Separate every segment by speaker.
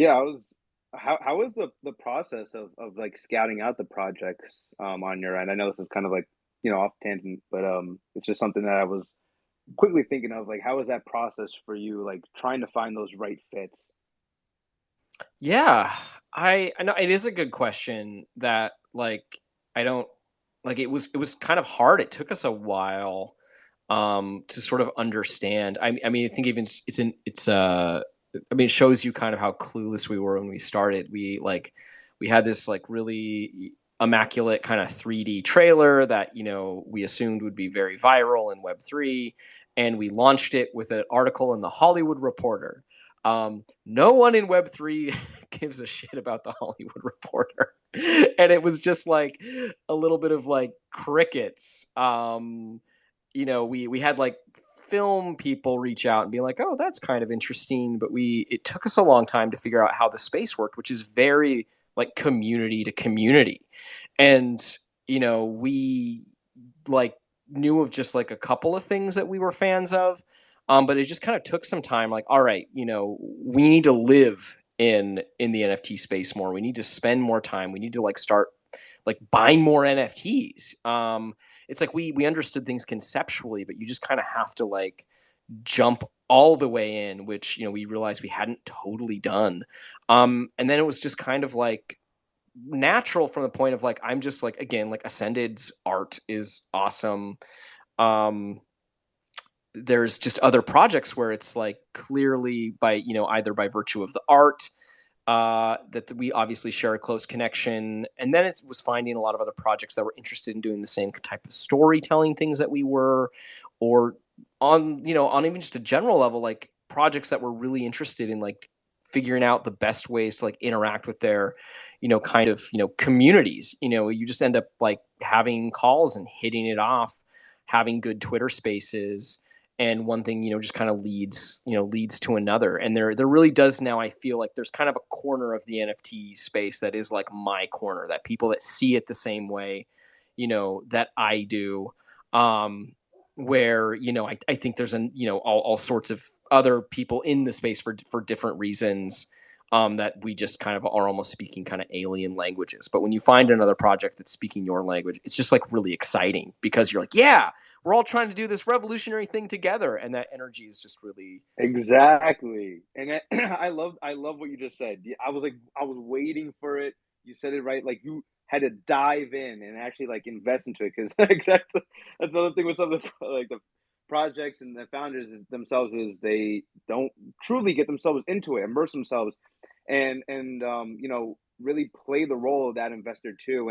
Speaker 1: Yeah, I was how was the process of like scouting out the projects on your end? I know this is kind of like, off tangent, but it's just something that I was quickly thinking of, like how was that process for you, like trying to find those right fits?
Speaker 2: Yeah, I know it is a good question that I don't it was kind of hard. It took us a while to sort of understand. I mean, I think even I mean, it shows you kind of how clueless we were when we started. We had this like really immaculate kind of 3D trailer that we assumed would be very viral in Web3, and we launched it with an article in the Hollywood Reporter. No one in Web3 gives a shit about the Hollywood Reporter, and it was just like a little bit of like crickets. We had like film people reach out and be like, "Oh, that's kind of interesting," but we it took us a long time to figure out how the space worked, which is very like community to community. And we like knew of just like a couple of things that we were fans of. But it just kind of took some time. Like, all right, we need to live in the NFT space more. We need to spend more time. We need to like start like buying more NFTs. It's like we understood things conceptually, but you just kind of have to like jump all the way in, which we realized we hadn't totally done. And then it was just kind of like natural from the point of like I'm just like again like Ascended's art is awesome. Um, there's just other projects where it's like clearly by either by virtue of the art that we obviously share a close connection, and then it was finding a lot of other projects that were interested in doing the same type of storytelling things that we were, or on even just a general level, like projects that were really interested in like figuring out the best ways to like interact with their kind of communities. You just end up like having calls and hitting it off, having good Twitter spaces, and one thing just kind of leads to another. And there really does now, I feel like there's kind of a corner of the NFT space that is like my corner, that people that see it the same way that I do. Where I think there's all sorts of other people in the space for different reasons, that we just kind of are almost speaking kind of alien languages. But when you find another project that's speaking your language, it's just like really exciting because you're like, yeah, we're all trying to do this revolutionary thing together, and that energy is just really.
Speaker 1: Exactly. And I love what you just said. Yeah, I was waiting for it. You said it right. Like you had to dive in and actually like invest into it, because like that's another thing with some of the like the projects and the founders themselves is they don't truly get themselves into it, immerse themselves, and really play the role of that investor too,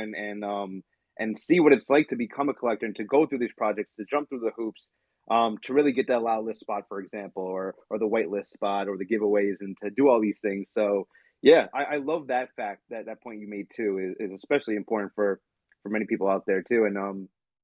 Speaker 1: and see what it's like to become a collector and to go through these projects, to jump through the hoops, to really get that allow list spot, for example, or the white list spot, or the giveaways, and to do all these things. So yeah, I love that fact, that point you made too is especially important for many people out there too. And